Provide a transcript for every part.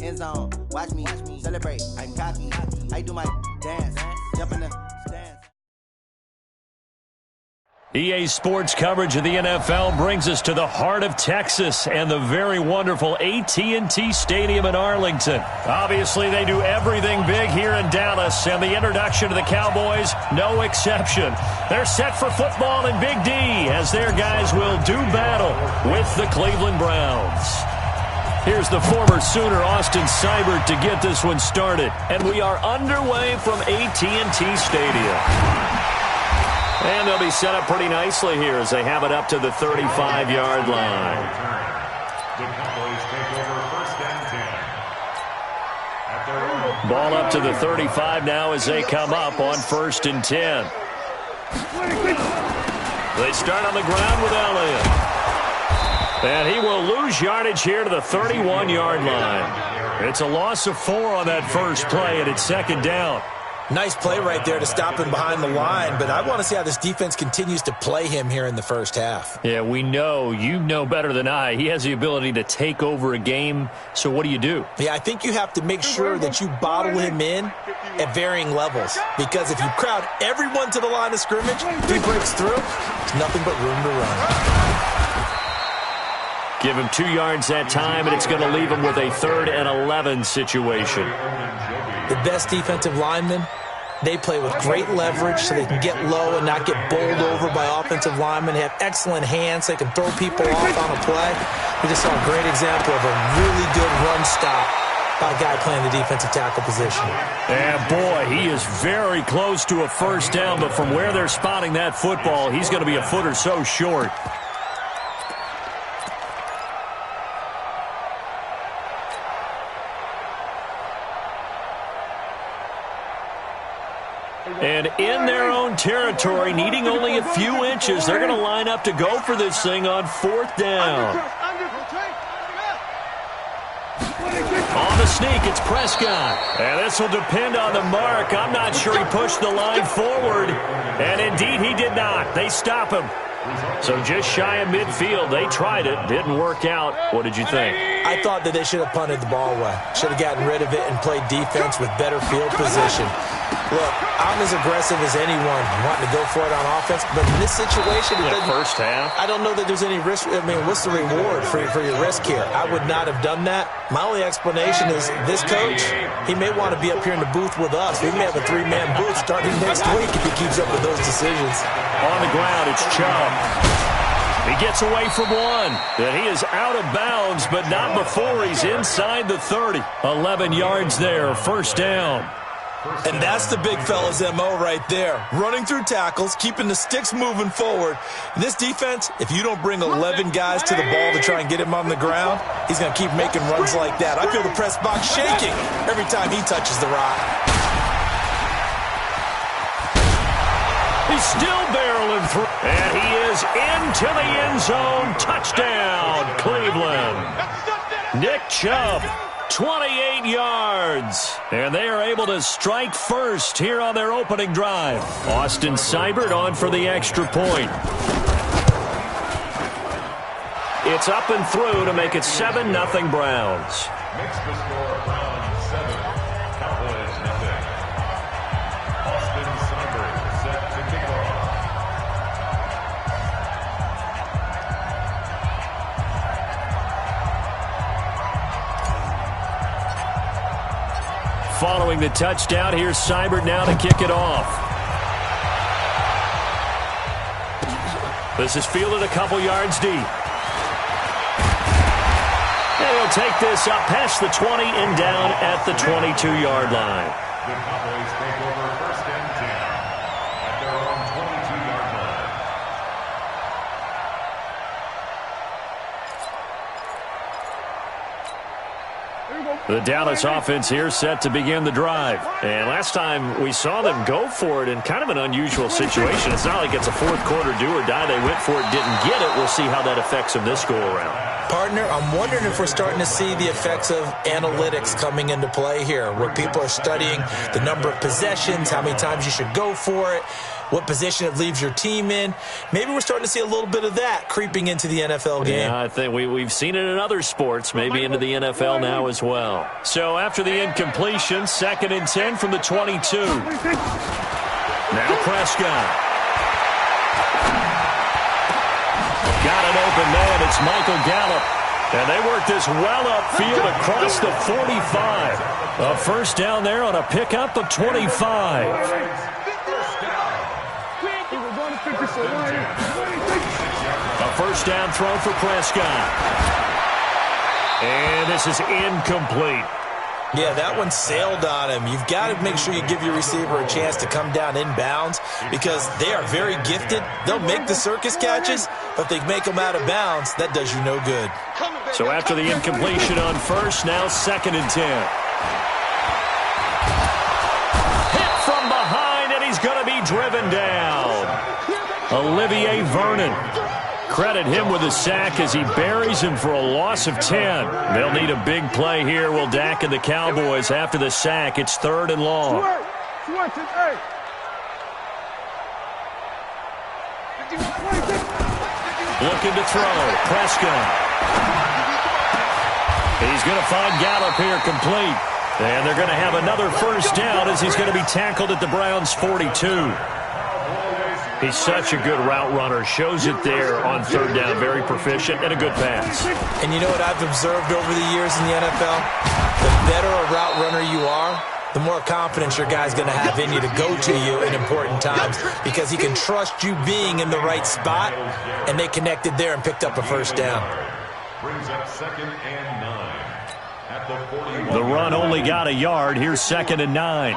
end zone. Watch me celebrate. I'm cocky. I do my dance. Jump in the stands. EA Sports coverage of the NFL brings us to the heart of Texas and the very wonderful AT&T Stadium in Arlington. Obviously, they do everything big here in Dallas, and the introduction to the Cowboys, no exception. They're set for football in Big D as their guys will do battle with the Cleveland Browns. Here's the former Sooner, Austin Seibert, to get this one started. And we are underway from AT&T Stadium. And they'll be set up pretty nicely here as they have it up to the 35-yard line. Ball up to the 35 now as they come up on 1st and 10. They start on the ground with Elliott. And he will lose yardage here to the 31-yard line. It's a loss of 4 on that first play, and it's 2nd down. Nice play right there to stop him behind the line, but I want to see how this defense continues to play him here in the first half. Yeah, we know. You know better than I. He has the ability to take over a game, so what do? Yeah, I think you have to make sure that you bottle him in at varying levels, because if you crowd everyone to the line of scrimmage, if he breaks through, there's nothing but room to run. Give him 2 yards that time, and it's going to leave him with a 3rd and 11 situation. The best defensive linemen, they play with great leverage so they can get low and not get bowled over by offensive linemen. They have excellent hands. They can throw people off on a play. We just saw a great example of a really good run stop by a guy playing the defensive tackle position. And, boy, he is very close to a first down, but from where they're spotting that football, he's going to be a foot or so short. And in their own territory, needing only a few inches, they're going to line up to go for this thing on 4th down. On the sneak, it's Prescott. And this will depend on the mark. I'm not sure he pushed the line forward. And indeed, he did not. They stop him. So just shy of midfield. They tried it. Didn't work out. What did you think? I thought that they should have punted the ball away. Should have gotten rid of it and played defense with better field position. Look, I'm as aggressive as anyone wanting to go for it on offense, but in this situation, first half, I don't know that there's any risk. I mean, what's the reward for your risk here? I would not have done that. My only explanation is this coach, he may want to be up here in the booth with us. We may have a 3-man booth starting next week if he keeps up with those decisions. On the ground, it's Chubb. He gets away from one. And he is out of bounds, but not before he's inside the 30. 11 yards there, 1st down. And that's the big fella's MO right there. Running through tackles, keeping the sticks moving forward. And this defense, if you don't bring 11 guys to the ball to try and get him on the ground, he's going to keep making runs like that. I feel the press box shaking every time he touches the rock. He's still barreling through. And he is into the end zone. Touchdown, Cleveland. Nick Chubb. 28 yards. And they are able to strike first here on their opening drive. Austin Seibert on for the extra point. It's up and through to make it 7-0 Browns. Makes the score Browns 7, Cowboys 0. Austin Seibert set to kick off. Following the touchdown, here's Seibert now to kick it off. This is fielded a couple yards deep. And he'll take this up past the 20 and down at the 22-yard line. The Cowboys take over 1st and 10 at their own 22-yard line. The Dallas offense here set to begin the drive. And last time we saw them go for it in kind of an unusual situation. It's not like it's a fourth quarter do or die. They went for it, didn't get it. We'll see how that affects them this go around. Partner, I'm wondering if we're starting to see the effects of analytics coming into play here, where people are studying the number of possessions, how many times you should go for it, what position it leaves your team in. Maybe we're starting to see a little bit of that creeping into the NFL game. Yeah, I think we've seen it in other sports, maybe into the NFL now as well. So after the incompletion, 2nd and 10 from the 22. Now Prescott. Got an open man. It's Michael Gallup. And they work this well upfield across the 45. A first down there on a pickup of 25. A first down throw for Prescott. And this is incomplete. Yeah, that one sailed on him. You've got to make sure you give your receiver a chance to come down inbounds because they are very gifted. They'll make the circus catches, but if they make them out of bounds, that does you no good. So after the incompletion on first, now 2nd and 10. Hit from behind, and he's going to be driven down. Olivier Vernon. Credit him with a sack as he buries him for a loss of 10. They'll need a big play here. Will Dak and the Cowboys after the sack. It's 3rd and long. Looking to throw. Prescott. He's going to find Gallup here complete. And they're going to have another first down as he's going to be tackled at the Browns' 42. He's such a good route runner. Shows it there on 3rd down. Very proficient and a good pass. And you know what I've observed over the years in the NFL? The better a route runner you are, the more confidence your guy's going to have in you to go to you in important times because he can trust you being in the right spot, and they connected there and picked up a first down. Brings up 2nd and 9 at the 41. The run only got a yard. Here's 2nd and 9.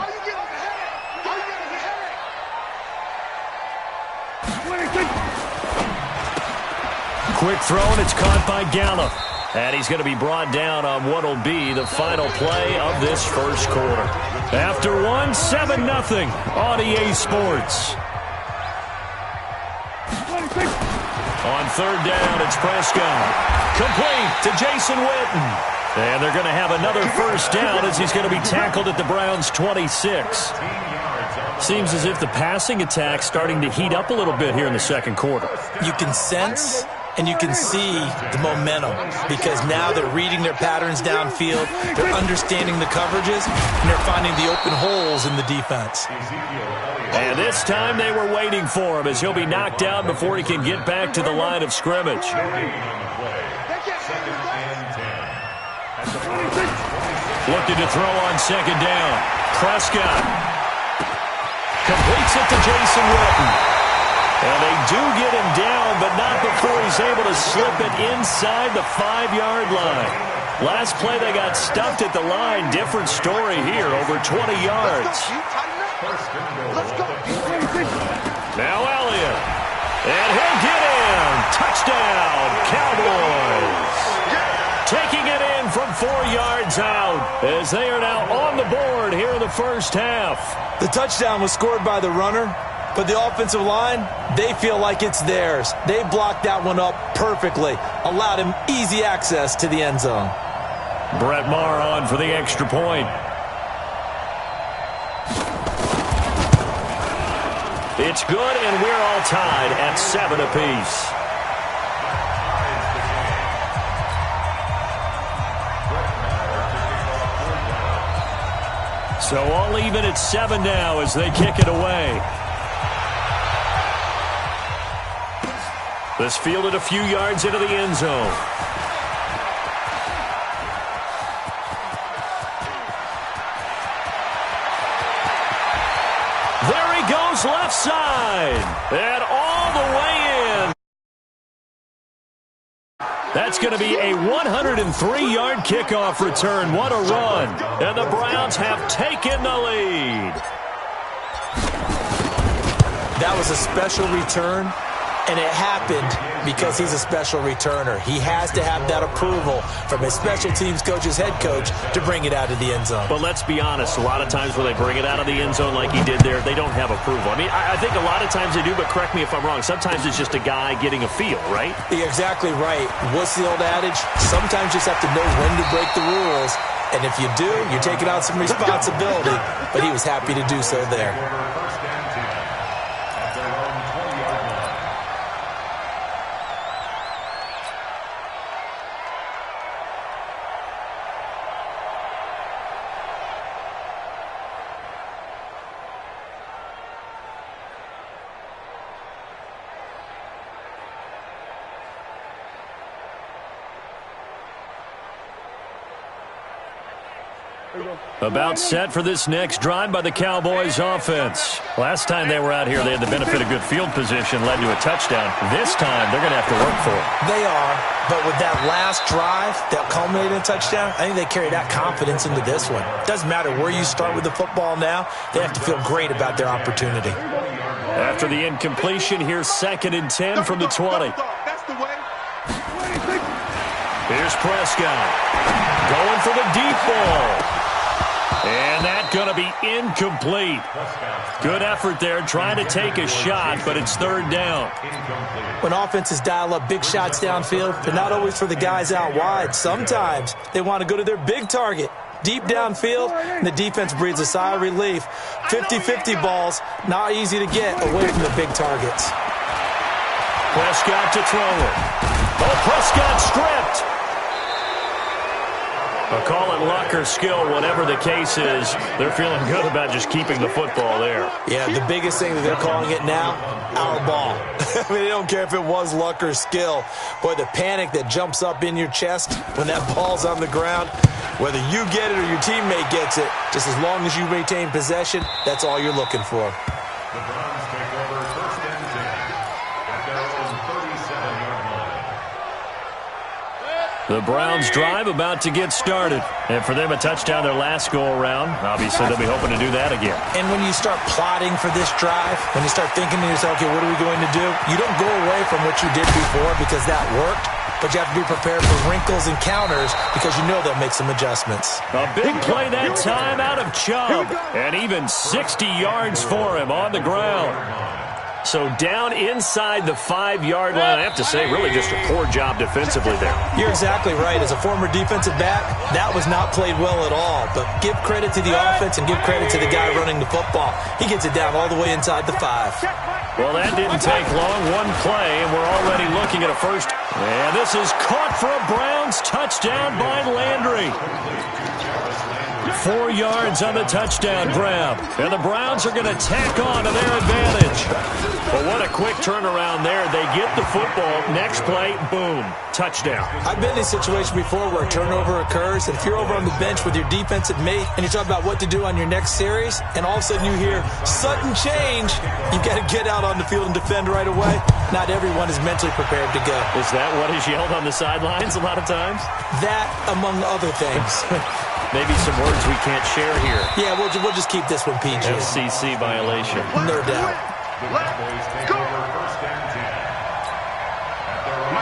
Quick throw, and it's caught by Gallup. And he's going to be brought down on what will be the final play of this first quarter. After one, 7-0 on EA Sports. On 3rd down, it's Prescott. Complete to Jason Witten. And they're going to have another first down as he's going to be tackled at the Browns' 26. Seems as if the passing attack's starting to heat up a little bit here in the second quarter. You can sense and you can see the momentum because now they're reading their patterns downfield, they're understanding the coverages, and they're finding the open holes in the defense. And this time they were waiting for him as he'll be knocked down before he can get back to the line of scrimmage. Looking to throw on 2nd down. Prescott completes it to Jason Witten. And they do get him down, but not before he's able to slip it inside the 5-yard line. Last play they got stuffed at the line. Different story here, over 20 yards. Now Elliott. And he'll get in. Touchdown, Cowboys. Taking it in from 4 yards out as they are now on the board here in the first half. The touchdown was scored by the runner, but the offensive line, they feel like it's theirs. They blocked that one up perfectly, allowed him easy access to the end zone. Brett Maher on for the extra point. It's good, and we're all tied at 7 apiece. So all even at 7 now as they kick it away. This fielded a few yards into the end zone. There he goes, left side. And all the way in. That's going to be a 103-yard kickoff return. What a run. And the Browns have taken the lead. That was a special return. And it happened because he's a special returner. He has to have that approval from his special teams coach's head coach to bring it out of the end zone. But let's be honest, a lot of times when they bring it out of the end zone like he did there, they don't have approval. I mean, I think a lot of times they do, but correct me if I'm wrong. Sometimes it's just a guy getting a feel, right? You're exactly right. What's the old adage? Sometimes you just have to know when to break the rules. And if you do, you're taking on some responsibility. But he was happy to do so there. About set for this next drive by the Cowboys offense. Last time they were out here, they had the benefit of good field position, led to a touchdown. This time, they're going to have to work for it. They are, but with that last drive that culminated in a touchdown, I think they carry that confidence into this one. Doesn't matter where you start with the football now, they have to feel great about their opportunity. After the incompletion, here's 2nd and 10 from the 20. Here's Prescott. Going for the deep ball. And that's going to be incomplete. Good effort there, trying to take a shot, but it's 3rd down. When offenses dial up big shots downfield, they're not always for the guys out wide. Sometimes they want to go to their big target. Deep downfield, and the defense breathes a sigh of relief. 50-50 balls, not easy to get away from the big targets. Prescott to throw it. Oh, Prescott stripped. I'll call it luck or skill, whatever the case is. They're feeling good about just keeping the football there. Yeah, the biggest thing that they're calling it now, our ball. I mean, they don't care if it was luck or skill. Boy, the panic that jumps up in your chest when that ball's on the ground, whether you get it or your teammate gets it, just as long as you maintain possession, that's all you're looking for. The Browns take over 1st and 10 at their own 37-yard line. The Browns drive about to get started. And for them, a touchdown their last go-around. Obviously, they'll be hoping to do that again. And when you start plotting for this drive, when you start thinking to yourself, okay, what are we going to do? You don't go away from what you did before because that worked, but you have to be prepared for wrinkles and counters because you know they'll make some adjustments. A big play that time out of Chubb. And even 60 yards for him on the ground. So down inside the 5-yard line. I have to say, really just a poor job defensively there. You're exactly right. As a former defensive back, that was not played well at all. But give credit to the offense and give credit to the guy running the football. He gets it down all the way inside the 5. Well, that didn't take long. One play, and we're already looking at a first. And this is caught for a Browns touchdown by Landry. 4 yards on the touchdown grab. And the Browns are going to tack on to their advantage. But what a quick turnaround there. They get the football. Next play, boom, touchdown. I've been in a situation before where a turnover occurs, and if you're over on the bench with your defensive mate and you're talking about what to do on your next series, and all of a sudden you hear sudden change, you've got to get out on the field and defend right away. Not everyone is mentally prepared to go. Is that what is yelled on the sidelines a lot of times? That, among other things. Maybe some words we can't share here. Yeah, we'll just keep this one PG. FCC violation. No doubt.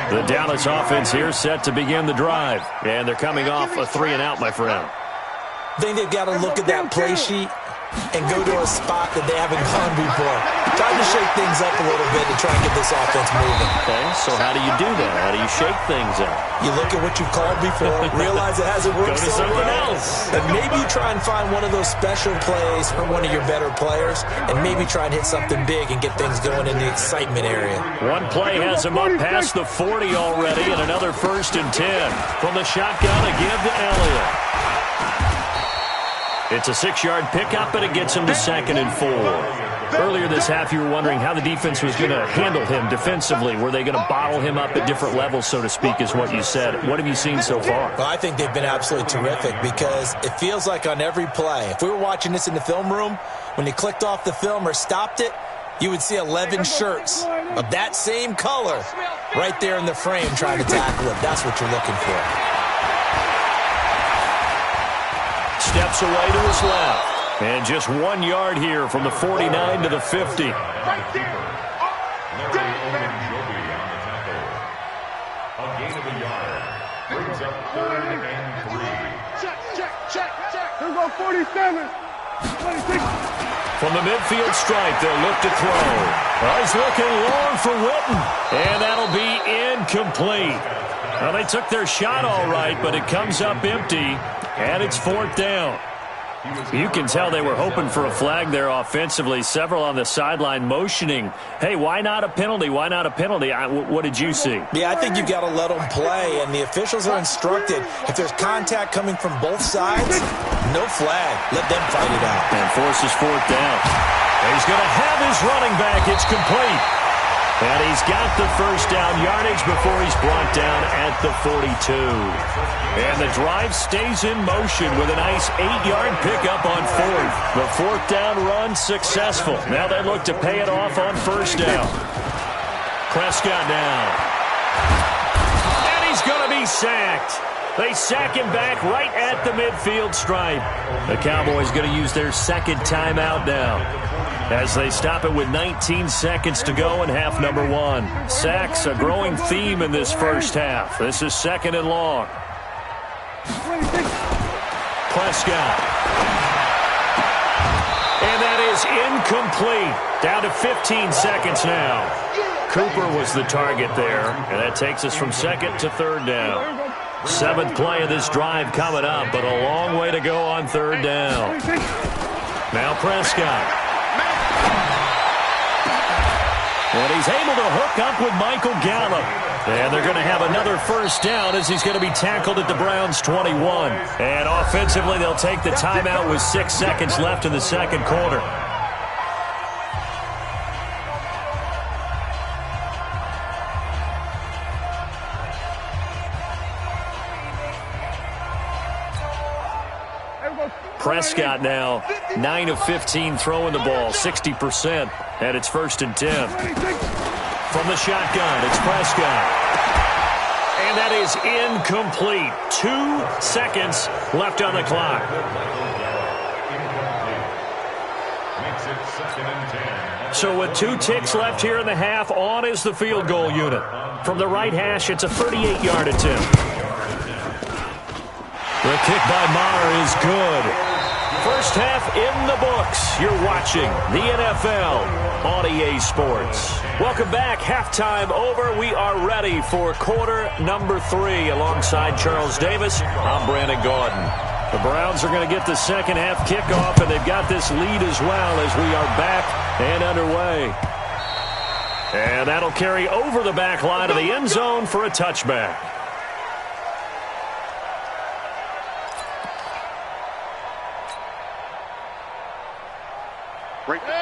The Dallas offense here set to begin the drive. And they're coming off a 3-and-out, my friend. I think they've got to look at that play sheet and go to a spot that they haven't gone before. Time to shake things up a little bit to try and get this offense moving. Okay, so how do you do that? How do you shake things up? You look at what you've called before, realize it hasn't worked so well, and maybe you try and find one of those special plays from one of your better players, and maybe try and hit something big and get things going in the excitement area. One play has him up past the 40 already, and another 1st and 10. From the shotgun, a give to Elliott. It's a 6-yard pickup, and it gets him to 2nd and 4. Earlier this half, you were wondering how the defense was going to handle him defensively. Were they going to bottle him up at different levels, so to speak, is what you said. What have you seen so far? Well, I think they've been absolutely terrific because it feels like on every play, if we were watching this in the film room, when you clicked off the film or stopped it, you would see 11 shirts of that same color right there in the frame trying to tackle it. That's what you're looking for. Steps away to his left. And just 1 yard here from the 49 to the 50. Larry Ogunjobi on the tackle. A gain of a yard. Brings up 3rd and 3. Check. Here go 47. 26. From the midfield stripe, they'll look to throw. Well, he's looking long for Witten, and that'll be incomplete. Well, they took their shot all right, but it comes up empty, and it's 4th down. You can tell they were hoping for a flag there offensively. Several on the sideline motioning, hey, why not a penalty? Why not a penalty? What did you see? Yeah, I think you got to let them play, and the officials are instructed. If there's contact coming from both sides, no flag. Let them fight it out. And forces 4th down. He's going to have his running back. It's complete. And he's got the first down yardage before he's brought down at the 42. And the drive stays in motion with a nice 8-yard pickup on 4th. The 4th down run successful. Now they look to pay it off on 1st down. Prescott now. And he's going to be sacked. They sack him back right at the midfield stripe. The Cowboys going to use their 2nd timeout now, as they stop it with 19 seconds to go in half number 1. Sacks, a growing theme in this first half. This is 2nd and long. Prescott. And that is incomplete. Down to 15 seconds now. Cooper was the target there, and that takes us from 2nd to 3rd down. 7th play of this drive coming up, but a long way to go on 3rd down. Now Prescott. And he's able to hook up with Michael Gallup. And they're going to have another 1st down as he's going to be tackled at the Browns' 21. And offensively, they'll take the timeout with 6 seconds left in the 2nd quarter. Prescott now 9 of 15 throwing the ball, 60%, and it's 1st and 10. From the shotgun, it's Prescott. And that is incomplete. 2 seconds left on the clock. Makes it 2nd and 10. So with 2 ticks left here in the half, on is the field goal unit. From the right hash, it's a 38-yard attempt. The kick by Maher is good. First half in the books. You're watching the NFL on EA Sports. Welcome back. Halftime over. We are ready for quarter number 3. Alongside Charles Davis, I'm Brandon Gordon. The Browns are going to get the second half kickoff, and they've got this lead as well as we are back and underway. And that'll carry over the back line of the end zone for a touchback.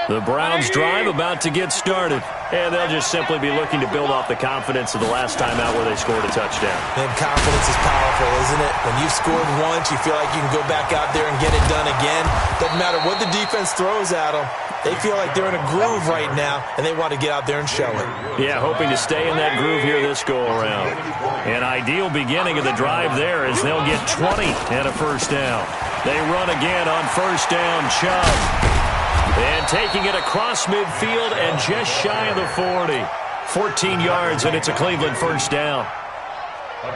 The Browns drive about to get started, and they'll just simply be looking to build off the confidence of the last time out where they scored a touchdown. And confidence is powerful, isn't it? When you've scored once, you feel like you can go back out there and get it done again. Doesn't matter what the defense throws at them. They feel like they're in a groove right now, and they want to get out there and show it. Yeah, hoping to stay in that groove here this go-around. An ideal beginning of the drive there as they'll get 20 and a 1st down. They run again on 1st down, Chubb. And taking it across midfield and just shy of the 40. 14 yards, and it's a Cleveland 1st down.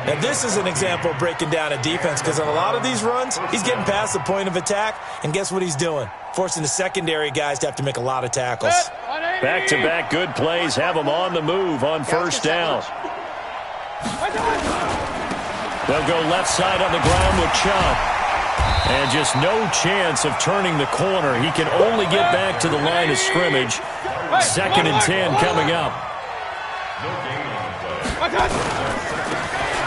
And this is an example of breaking down a defense, because on a lot of these runs, he's getting past the point of attack, and guess what he's doing? Forcing the secondary guys to have to make a lot of tackles. Back-to-back good plays have them on the move on 1st down. They'll go left side on the ground with Chubb. And just no chance of turning the corner. He can only get back to the line of scrimmage. 2nd and 10 coming up.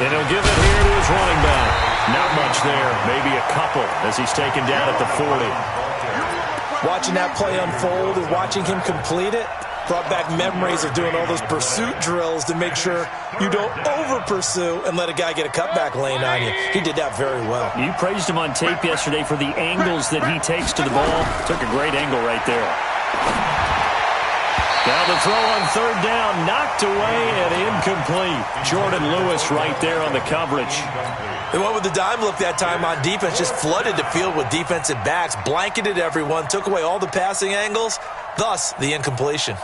And he'll give it here to his running back. Not much there, maybe a couple as he's taken down at the 40. Watching that play unfold and watching him complete it brought back memories of doing all those pursuit drills to make sure you don't over-pursue and let a guy get a cutback lane on you. He did that very well. You praised him on tape yesterday for the angles that he takes to the ball. Took a great angle right there. Now the throw on 3rd down, knocked away and incomplete. Jordan Lewis right there on the coverage. They went with the dime look that time on defense, just flooded the field with defensive backs, blanketed everyone, took away all the passing angles, thus the incompletion.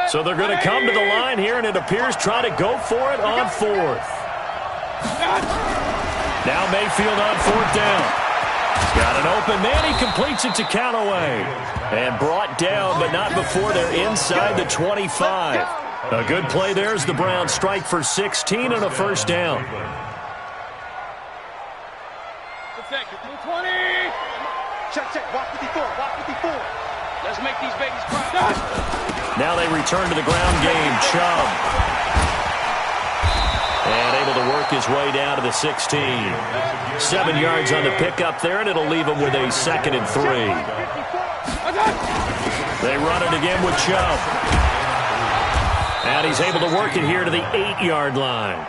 So they're going to come to the line here, and it appears try to go for it on fourth. Now Mayfield on fourth down. He's got an open man. He completes it to Callaway. And brought down, but not before they're inside the 25. A good play there as the Browns strike for 16 and a first down. Check. Walk 54. Let's make these babies proud. Now they return to the ground game. Chubb. And able to work his way down to the 16. 7 yards on the pickup there, and it'll leave him with a 2nd and 3. They run it again with Chubb. And he's able to work it here to the 8-yard line.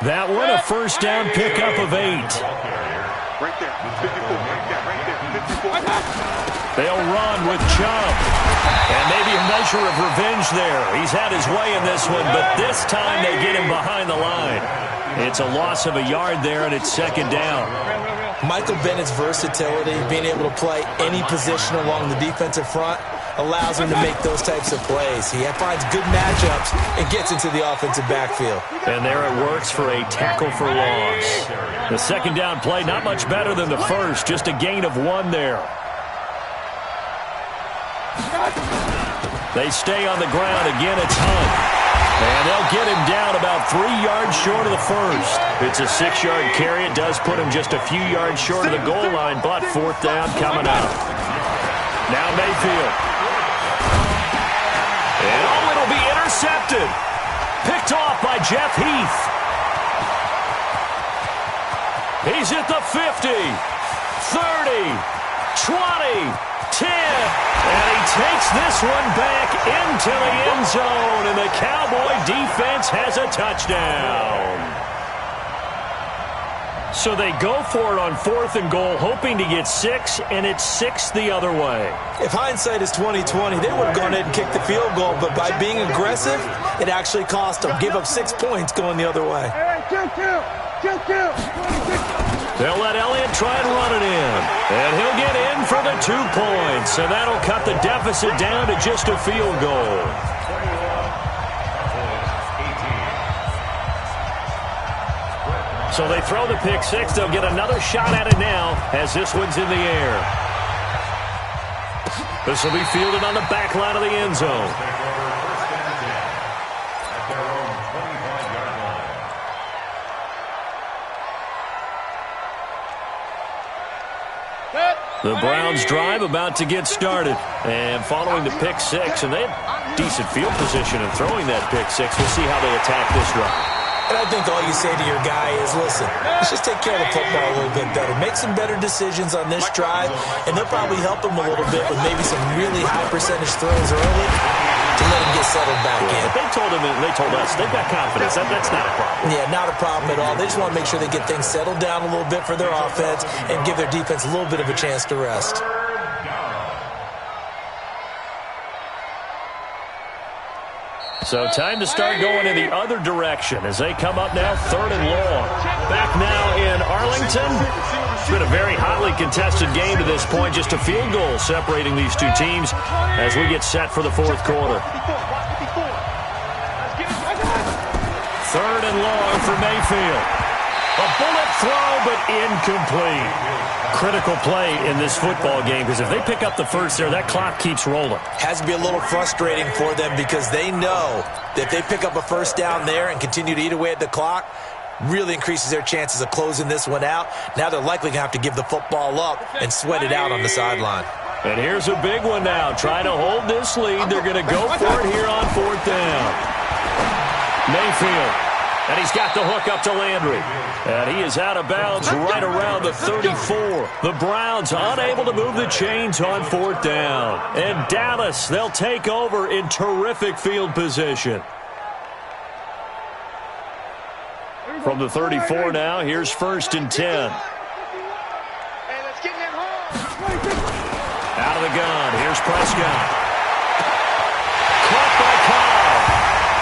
That one, a first down pickup of 8. Right there. 54. Right there. 54. They'll run with Chubb. And maybe a measure of revenge there. He's had his way in this one, but this time they get him behind the line. It's a loss of a yard there, and it's 2nd down. Michael Bennett's versatility, being able to play any position along the defensive front, allows him to make those types of plays. He finds good matchups and gets into the offensive backfield. And there it works for a tackle for loss. The 2nd down play, not much better than the first, just a gain of 1 there. They stay on the ground. Again, it's Hunt. And they'll get him down about 3 yards short of the first. It's a 6-yard carry. It does put him just a few yards short of the goal line, but 4th down coming up. Now Mayfield. And it'll be intercepted. Picked off by Jeff Heath. He's at the 50, 30, 20, 10. And he takes this one back into the end zone, and the Cowboy defense has a touchdown. So they go for it on 4th and goal, hoping to get 6, and it's 6 the other way. If hindsight is 20/20, they would have gone ahead and kicked the field goal, but by being aggressive, it actually cost them. Give up 6 points going the other way. Hey, kill. They'll let Elliott try and run it in. And he'll get in for the 2 points. And that'll cut the deficit down to just a field goal. So they throw the pick 6. They'll get another shot at it now as this one's in the air. This will be fielded on the back line of the end zone. The Browns drive about to get started. And following the pick 6, and they have decent field position in throwing that pick 6. We'll see how they attack this drive. And I think all you say to your guy is, listen, let's just take care of the football a little bit better. Make some better decisions on this drive, and they'll probably help him a little bit with maybe some really high percentage throws early to let him get settled back in. But they told him, and they told us, they've got confidence. That's not a problem. Yeah, not a problem at all. They just want to make sure they get things settled down a little bit for their offense and give their defense a little bit of a chance to rest. So time to start going in the other direction as they come up now 3rd and long. Back now in Arlington. It's been a very hotly contested game to this point. Just a field goal separating these two teams as we get set for the 4th quarter. 3rd and long for Mayfield. A bullet throw, but incomplete. Critical play in this football game because if they pick up the first there, that clock keeps rolling. Has to be a little frustrating for them because they know that if they pick up a first down there and continue to eat away at the clock, really increases their chances of closing this one out. Now they're likely going to have to give the football up and sweat it out on the sideline. And here's a big one now. Trying to hold this lead. They're going to go for it here on 4th down. Mayfield. And he's got the hook up to Landry. And he is out of bounds right around the 34. The Browns unable to move the chains on 4th down. And Dallas, they'll take over in terrific field position. From the 34 now, here's 1st and 10. Out of the gun, here's Prescott. Caught by Cobb.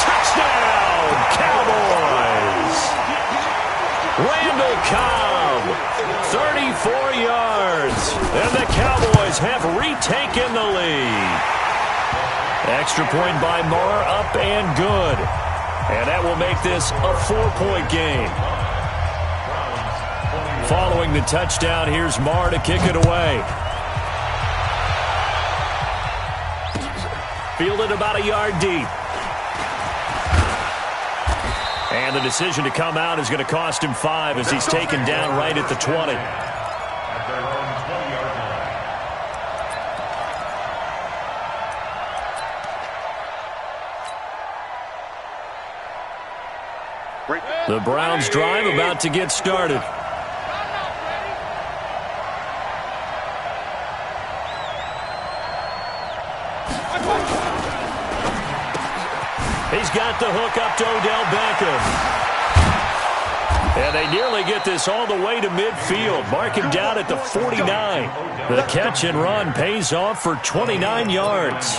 Touchdown, Cowboys. Randall Cobb, 34 yards. And the Cowboys have retaken the lead. Extra point by Marr, up and good. And that will make this a 4-point game. Following the touchdown, here's Marr to kick it away. Fielded about a yard deep. And the decision to come out is going to cost him 5 as he's taken down right at the 20. At their own 20-yard line. The Browns drive about to get started. He's got the hook up to Odell Beckham. And they nearly get this all the way to midfield. Mark him down at the 49. The catch and run pays off for 29 yards.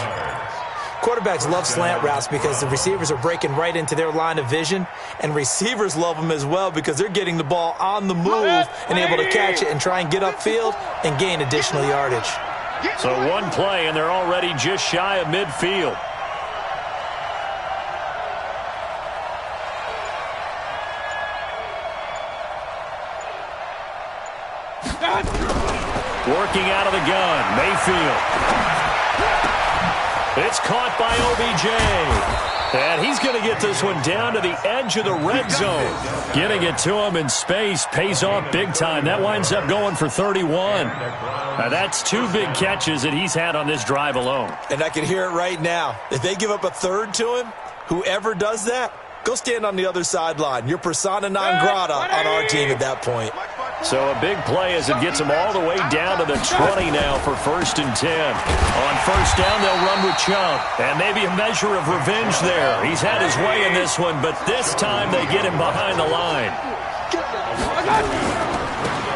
Quarterbacks love slant routes because the receivers are breaking right into their line of vision, and receivers love them as well because they're getting the ball on the move and able to catch it and try and get upfield and gain additional yardage. So one play, and they're already just shy of midfield. Working out of the gun, Mayfield. It's caught by OBJ. And he's going to get this one down to the edge of the red zone. Getting it to him in space pays off big time. That winds up going for 31. Now that's 2 big catches that he's had on this drive alone. And I can hear it right now. If they give up a third to him, whoever does that, go stand on the other sideline. You're persona non grata on our team at that point. So a big play as it gets him all the way down to the 20 now for 1st and 10. On 1st down, they'll run with Chubb. And maybe a measure of revenge there. He's had his way in this one, but this time they get him behind the line.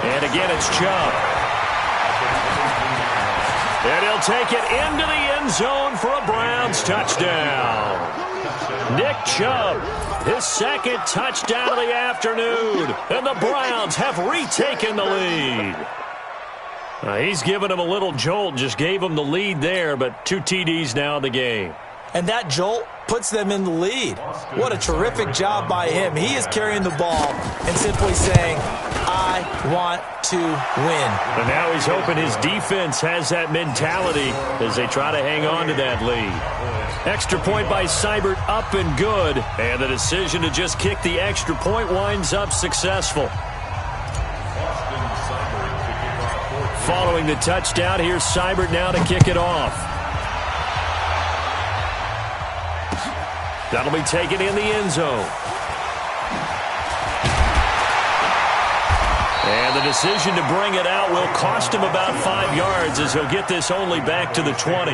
And again, it's Chubb. And he'll take it into the end zone for a Browns touchdown. Nick Chubb, his 2nd touchdown of the afternoon. And the Browns have retaken the lead. He's given him a little jolt, just gave him the lead there, but 2 TDs now in the game. And that jolt puts them in the lead. What a terrific job by him. He is carrying the ball and simply saying, I want to win. And now he's hoping his defense has that mentality as they try to hang on to that lead. Extra point by Seibert, up and good. And the decision to just kick the extra point winds up successful. Following the touchdown, here's Seibert now to kick it off. That'll be taken in the end zone. And the decision to bring it out will cost him about 5 yards as he'll get this only back to the 20.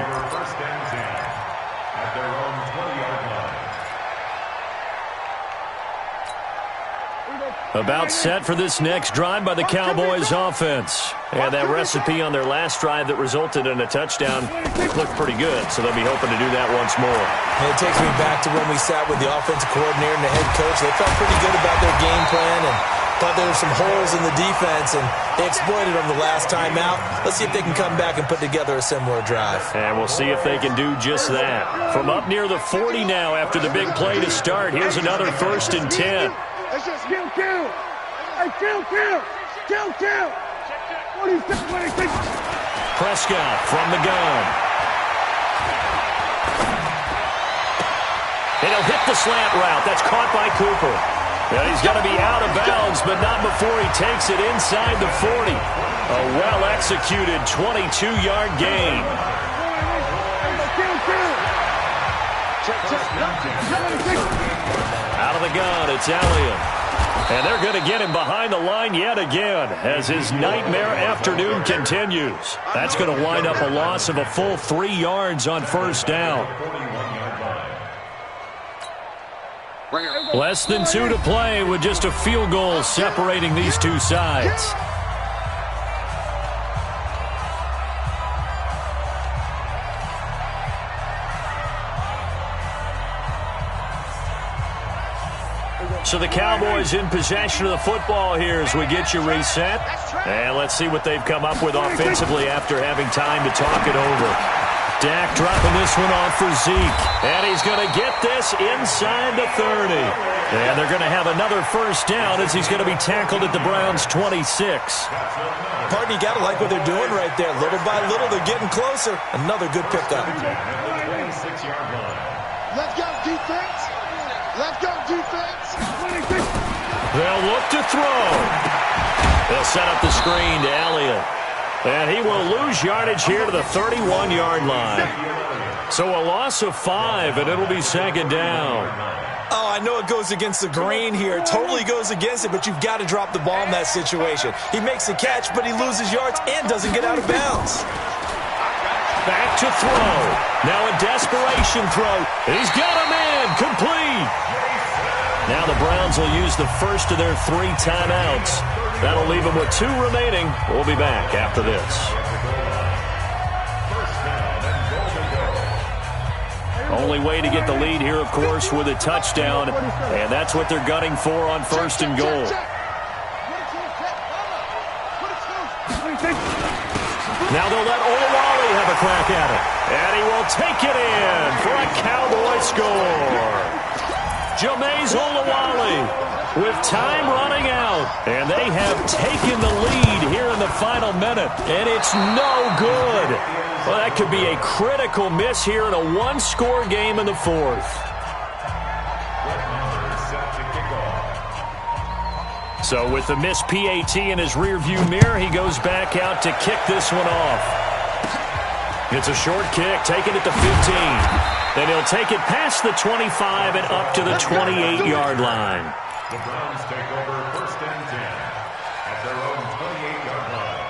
About set for this next drive by the Cowboys offense. And that recipe on their last drive that resulted in a touchdown looked pretty good, so they'll be hoping to do that once more. And it takes me back to when we sat with the offensive coordinator and the head coach. They felt pretty good about their game plan and thought there were some holes in the defense, and they exploited them the last time out. Let's see if they can come back and put together a similar drive. And we'll see if they can do just that. From up near the 40 now after the big play to start, here's another 1st and 10. Let's just kill. Hey, kill. 26. Prescott from the gun. And he'll hit the slant route. That's caught by Cooper. And he's going to be out of bounds, but not before he takes it inside the 40. A well-executed 22-yard gain. Out of the gun, it's Elliott. And they're going to get him behind the line yet again as his nightmare afternoon continues. That's going to wind up a loss of a full 3 yards on 1st down. Less than 2 to play with just a field goal separating these two sides. So the Cowboys in possession of the football here as we get you reset. And let's see what they've come up with offensively after having time to talk it over. Dak dropping this one off for Zeke. And he's going to get this inside the 30. And they're going to have another first down as he's going to be tackled at the Browns' 26. Pardon, you got to like what they're doing right there. Little by little, they're getting closer. Another good pickup. Let's go, defense. Let's go, defense. They'll look to throw. They'll set up the screen to Elliott. And he will lose yardage here to the 31-yard line. So a loss of 5, and it'll be second down. Oh, I know it goes against the grain here. It totally goes against it, but you've got to drop the ball in that situation. He makes a catch, but he loses yards and doesn't get out of bounds. Back to throw. Now a desperation throw. He's got a man. Complete. Now the Browns will use the first of their 3 timeouts. That'll leave them with 2 remaining. We'll be back after this. Only way to get the lead here, of course, with a touchdown. And that's what they're gunning for on first and goal. Now they'll let Olawale have a crack at it. And he will take it in for a Cowboy score. Jameis Olawale with time running out. And they have taken the lead here in the final minute. And it's no good. Well, that could be a critical miss here in a 1-score game in the 4th. So with the missed PAT in his rearview mirror, he goes back out to kick this one off. It's a short kick, taking it to 15. Then he'll take it past the 25 and up to the 28-yard line. The Browns take over first and 10 at their own 28-yard line.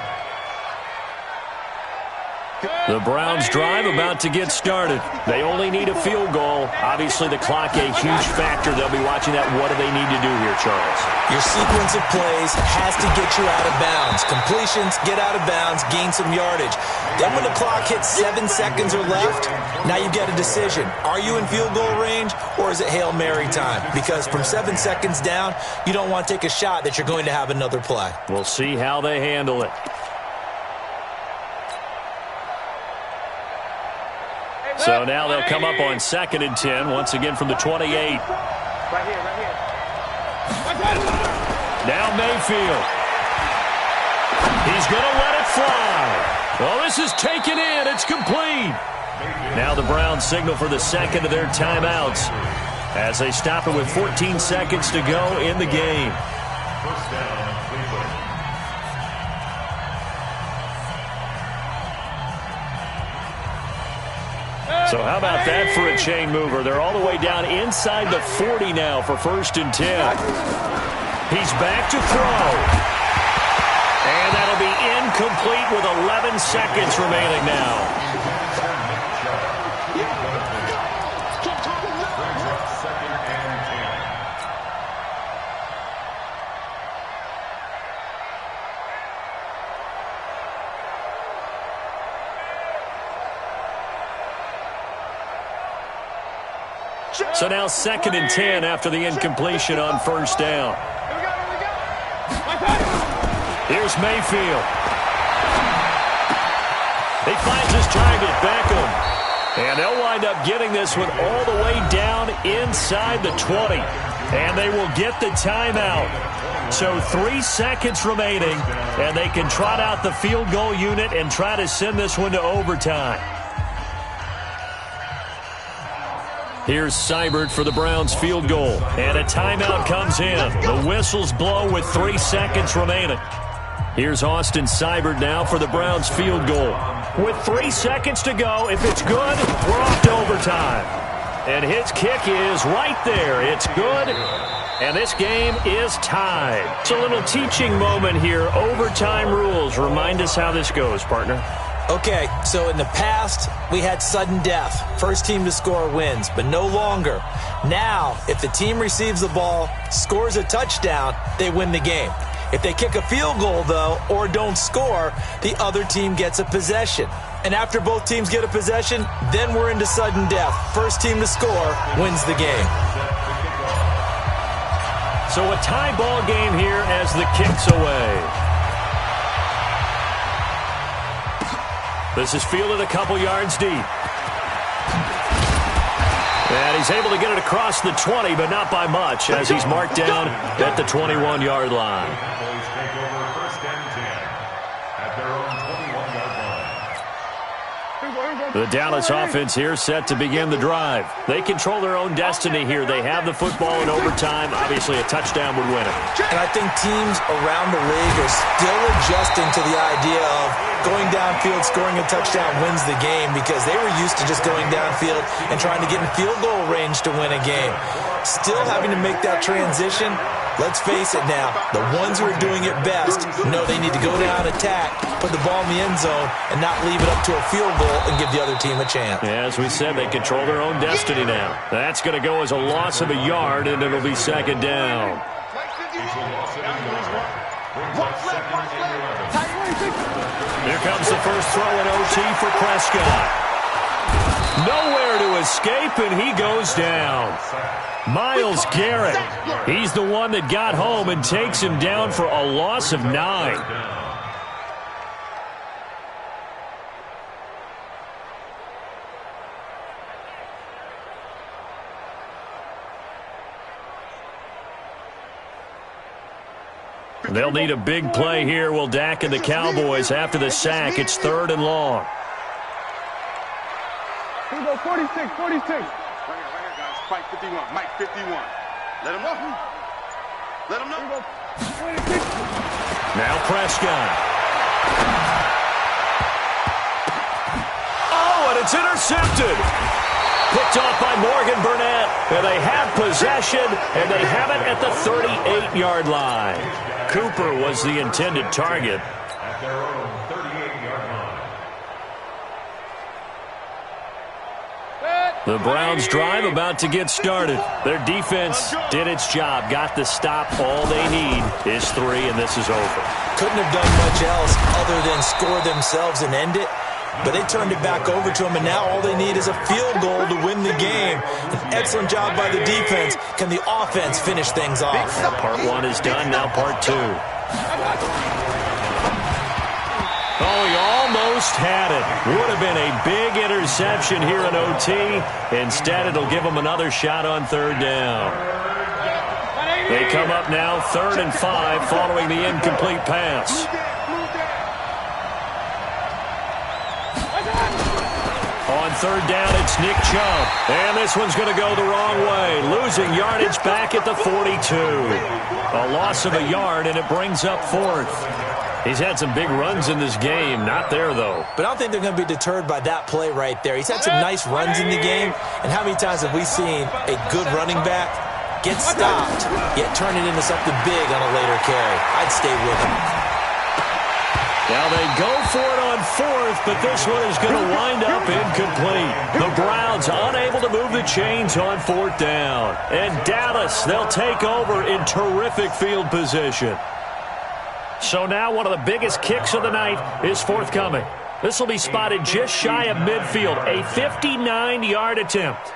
The Browns drive about to get started. They only need a field goal. Obviously, the clock a huge factor. They'll be watching that. What do they need to do here, Charles? Your sequence of plays has to get you out of bounds. Completions, get out of bounds, gain some yardage. Then when the clock hits 7 seconds or left, now you get a decision. Are you in field goal range or is it Hail Mary time? Because from 7 seconds down, you don't want to take a shot that you're going to have another play. We'll see how they handle it. So now they'll come up on 2nd and 10, once again from the 28. Right here. Now Mayfield. He's going to let it fly. Well, this is taken in. It's complete. Now the Browns signal for the second of their timeouts as they stop it with 14 seconds to go in the game. First down, Cleveland. So how about that for a chain mover? They're all the way down inside the 40 now for first and 10. He's back to throw. And that'll be incomplete with 11 seconds remaining now. Second and 10. So now 2nd and 10 after the incompletion on first down. Here's Mayfield. He finds his target, Beckham. And they'll wind up getting this one all the way down inside the 20. And they will get the timeout. So 3 seconds remaining, and they can trot out the field goal unit and try to send this one to overtime. Here's Seibert for the Browns field goal. And a timeout comes in. The whistles blow with 3 seconds remaining. Here's Austin Seibert now for the Browns field goal. With 3 seconds to go, if it's good, we're off to overtime. And his kick is right there. It's good. And this game is tied. It's a little teaching moment here. Overtime rules. Remind us how this goes, partner. Okay, so in the past, we had sudden death. First team to score wins, but no longer. Now, if the team receives the ball, scores a touchdown, they win the game. If they kick a field goal, though, or don't score, the other team gets a possession. And after both teams get a possession, then we're into sudden death. First team to score wins the game. So a tie ball game here as the kick's away. This is fielded a couple yards deep. And he's able to get it across the 20, but not by much, as he's marked down at the 21-yard line. Cowboys take over 1st and 10 at their own 21-yard line. The Dallas offense here set to begin the drive. They control their own destiny here. They have the football in overtime. Obviously, a touchdown would win it. And I think teams around the league are still adjusting to the idea of going downfield, scoring a touchdown wins the game, because they were used to just going downfield and trying to get in field goal range to win a game. Still having to make that transition. Let's face it now, the ones who are doing it best know they need to go down, attack, put the ball in the end zone, and not leave it up to a field goal and give the other team a chance. As we said, they control their own destiny now. That's going to go as a loss of a yard, and it'll be 2nd down. Here comes the first throw in OT for Prescott. Nowhere to escape, and he goes down. Myles Garrett, he's the one that got home and takes him down for a loss of 9. They'll need a big play here. Will Dak and the Cowboys after the sack. It's 3rd and long. Here we go, 46, 46. Right here, guys. Mike 51, Mike 51. Let him know. Let him know. 26. Now Prescott. Oh, and it's intercepted. Picked off by Morgan Burnett. And they have possession, and they have it at the 38-yard line. Cooper was the intended target. At their own 38-yard line. The Browns drive about to get started. Their defense did its job, got the stop. All they need is 3, and this is over. Couldn't have done much else other than score themselves and end it. But they turned it back over to them, and now all they need is a field goal to win the game. An excellent job by the defense. Can the offense finish things off? Part 1 is done, now part 2. Oh, he almost had it. Would have been a big interception here in OT. Instead, it'll give them another shot on 3rd down. They come up now 3rd and 5 following the incomplete pass. On 3rd down, it's Nick Chubb. And this one's going to go the wrong way. Losing yardage back at the 42. A loss of a yard, and it brings up 4th. He's had some big runs in this game. Not there, though. But I don't think they're going to be deterred by that play right there. He's had some nice runs in the game. And how many times have we seen a good running back get stopped, yet turn it into something big on a later carry? I'd stay with him. Now they go for it on 4th, but this one is going to wind up incomplete. The Browns unable to move the chains on 4th down. And Dallas, they'll take over in terrific field position. So now one of the biggest kicks of the night is forthcoming. This will be spotted just shy of midfield, a 59-yard attempt.